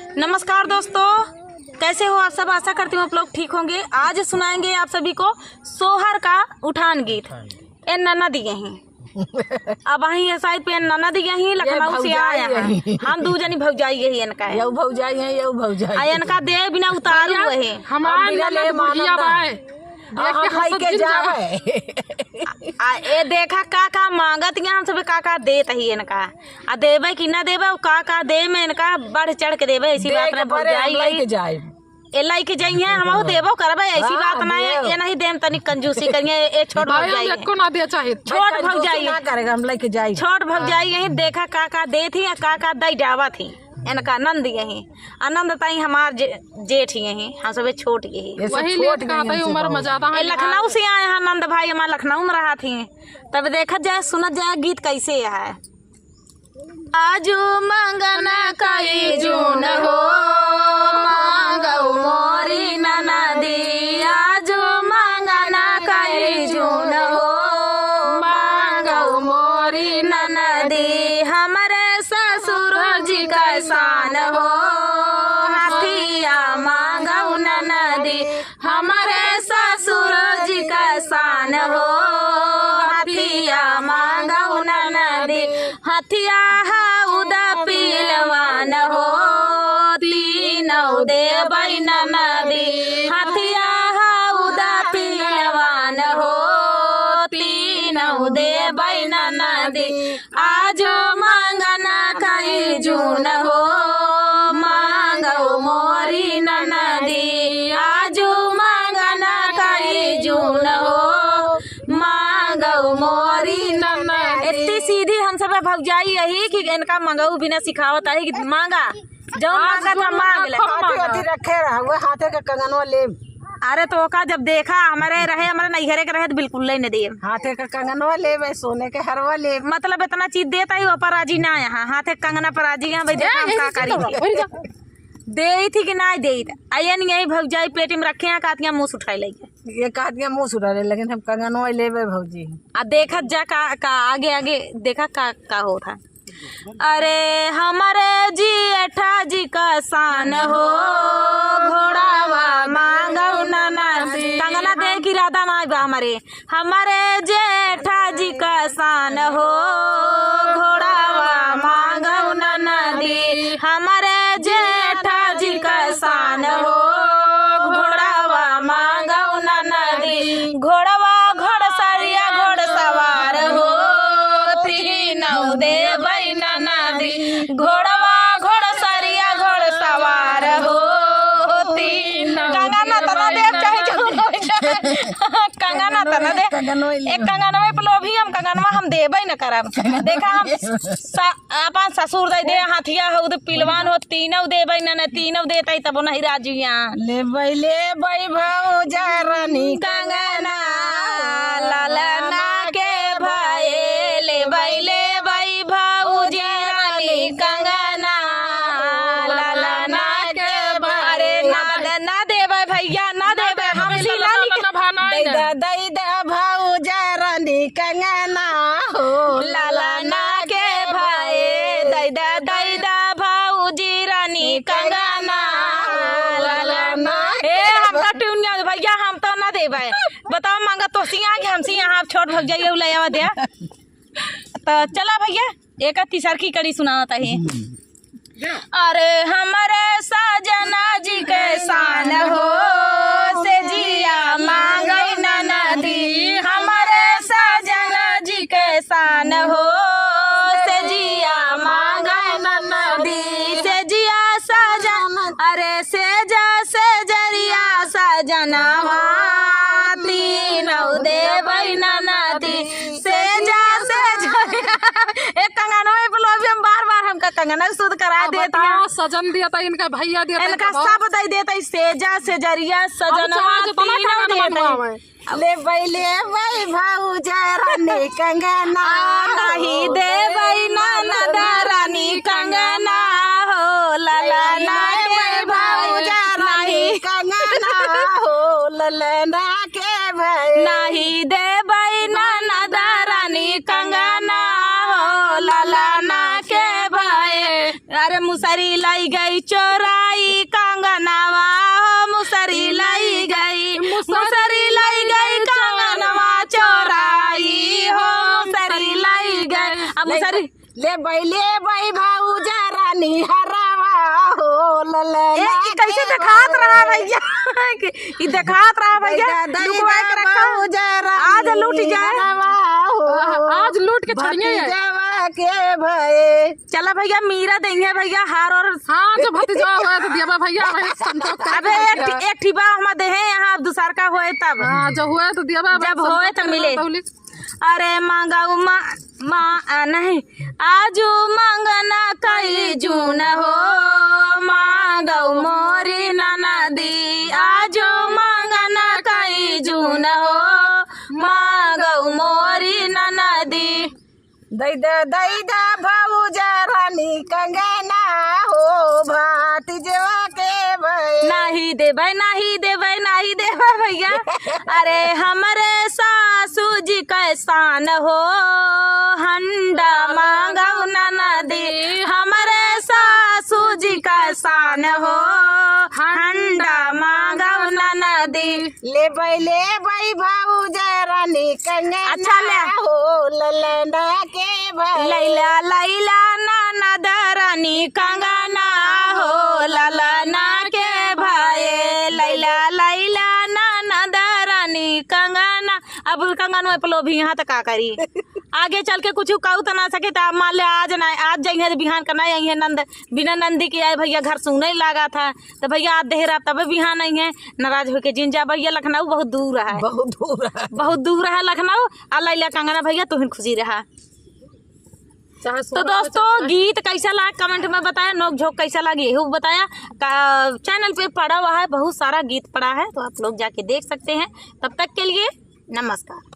नमस्कार दोस्तों, कैसे हो आप सब। आशा करती हूँ आप लोग ठीक होंगे। आज सुनाएंगे आप सभी को सोहर का उठान गीत। ए नन्ना दिए हैं अब वही साइड पे नन्ना दिए ही लखनऊ से आया है। हम दू जनी भौजाई यही इनका है, यऊ भौजाई है, यऊ भौजाई इनका दे बिना उतारू है। के जावे ए देखा का मांगत हम सब का देत ही इनका आ देवे कि ना देवे का दे में इनका बढ़ चढ़ के देवे। ऐसी बात ना भौजाई जाए ए लाई के जाइए हम देबो करबे। ऐसी बात ना है, ये नहीं देम तनी कंजूसी करिए। ए छोट भौजाई को ना दे चाहे छोट भौजाई ना करेगा, हम लेके जाए। छोट भौजाई यही देखा का दे थी का दई जावा थी। इनका आनंद यही आनंद ताई हमार जेठ यही हम सब छोट यही उम्र में ज्यादा है। लखनऊ से आए हैं नंद भाई, हमारे लखनऊ में रहा थी। तब देखा जाए सुनत जाए गीत कैसे है। आजू मंगना कई जून हो मांगऊ मोरी ननदी। आजू मंगना कई जून हो मांगऊ मोरी ननदी। हमारे ससुर जी का शान हो हाथिया मांगऊ ननदी। हमारे ससुर जी का शान हो हाथिया मांगऊ ननदी। हथिया पीलवान हो तीनों देवई ननदी। हथिया उदा पीलवान हो तीनों देवई ननदी। आज मांगना कई जून हो मांगो मोरी ननदी। आज मांगना कई जून हो मांगो मोरी ननदी। इतनी सीधी हम सब भौजाई यही कि इनका मंगऊ बिना सिखावत है कि मांगा जो मांगा था मांग ले। रखे रहा हाथे का कंगनवा ले। अरे तो का जब देखा हमारे रहे हमारे नैहरे के रहे तो बिल्कुल नहीं दे। हाथे का कंगनवा ले भाई, सोने के हरवा ले। मतलब इतना चीज देता ही वो पराजी ना यहाँ हाथे कंगना पराजी है भाई। देखा हम का करी दे थी कि ना दे आयन यही भौजाई पेटी में रखे हैं कातियां मुँह उठाई लगी। ये कातियां मुँह उठा रहे, लेकिन हम कंगनवा ले भौजी। आ देखा जा का आगे आगे देखा का होता। अरे हमारे जेठा जी का शान हो घोड़ावा मांगऊ ननदी। कंगना दे की राधा ना बा हमारे जेठा जी का शान हो घोड़ावा मांगऊ ननदी। हमारे जेठा जी का शान हो घोड़ावा मांगऊ ननदी। घोड़वा घोड़सरिया घोड़सवार हो तीनों देवई ननदी। घोड़वा घोड़सरिया घोड़सवार हो तीनों। कंगना तना देव चाहे कंगना तना दे एक कंगनवा पलोभी हम कंगनवा हम देबई न करब। देखा हम अपन ससुर दे हाथिया हो पिलवान हो तीनों देबई न तीनों देते तब नहीं राजिया ले बई भौजा रानी कंगना लालना के भाई ले बई भौजी रानी कंगना लालना के भाई। अरे ना देबे भैया ना देबे हम शीला दई दा भौजा रानी कंगना हो लालना के भाई। दई दा भौजी रानी कंगना लालना। ए हम तो टूनिया भैया हम तो ना देबे। बताओ मांगा तो सिया के हमसे यहाँ छोट भौजाई ले आवा दे। तो चला भैया एक तीसर की कड़ी सुनाता है। अरे हमारे सजना जी के शान हो से जिया मांगई ननदी। हमारे सजना जी के शान हो से जिया मांगई ननदी। से जिया सजन अरे से जरिया सजनवा तीनों देवई ननदी। से जरिया एक कंगनवा हम बार हमका कंगना शुद्ध करा देते हैं। सजन दिया था इनका भैया दिया इनका सब दे देते सेजा से जरिया सजनवा तीनों देते। ले बई भौजा रानी कंगना नहीं दे बई ननद रानी कंगना हो ललना के भौजा नहीं कंगना हो ललना के भाई। नहीं दे बई ननद रानी कंगना हो ललना के भाई। अरे मुसरी लाई गई चोरा ले भाई भाऊजा रानी हरावा हो ललना कैसे दिखात रहा भैया ई दिखात रहा भैया लुकवा के रखा आज लूट जाए आज लूट के छोड़िए के भये चला भैया मीरा देंगे भैया हार और हाँ जो भतीजा हुआ तो दिया भैया अबे एक ठीबा हम दे हैं यहाँ दूसर का होए तब जो हुआ तो दिया जब होए तो मिले अरे मांगाऊ माँ नहीं आजू मांगना कई जून हो मांगाऊ मोरी ननदी आजू मांगना कई जून हो मांगाऊ मोरी ननदी दैदा भाऊजा रानी कंगना हो भातीजवा के भये नहीं देबै भैया अरे हमरे सासू जी कैसान हो हंडा मांगऊ ननदी हमरे सासू जी कैसान हो हंडा मांगऊ ननदी ले भाई भाऊजा रानी कंगना अच्छा ले हो ललना के भये लैला ननद रानी कंगना हो ललना के भाई लैला ननद रानी कंगना अब कंगन में पलो भी यहाँ तक का करी आगे चल के कुछ कहू तो ना सके तो मान ले आज जाइए तो बिहान करना है नंद बिना नंदी के आए भैया घर सुनने लगा था तो भैया आज देहरा तब बिहान नहीं है नाराज होके जिंजा भैया लखनऊ बहुत दूर है बहुत दूर है लखनऊ आ लैला कंगना भैया तुम खुशी रहा। तो दोस्तों गीत कैसा लगा कमेंट में बताया नोक झोंक कैसा लगी ये बताया चैनल पे पड़ा हुआ है बहुत सारा गीत पड़ा है तो आप लोग जाके देख सकते हैं तब तक के लिए नमस्कार।